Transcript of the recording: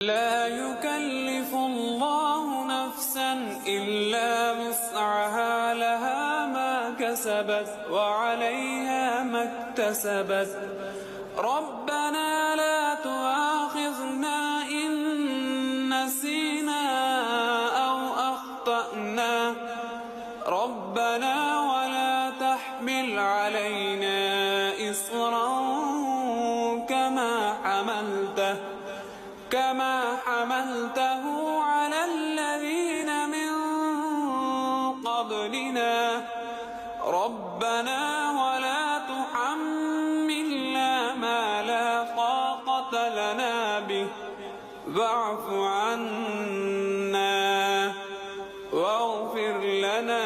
لا يكلف الله نفسا إلا وسعها، لها ما كسبت وعليها ما اكتسبت. ربنا لا تؤاخذنا إن نسينا أو أخطأنا، ربنا ولا تحمل علينا إصرا كما حملته على الذين من قبلنا، ربنا ولا تحملنا ما لا طاقة لنا به، واعف عنا واغفر لنا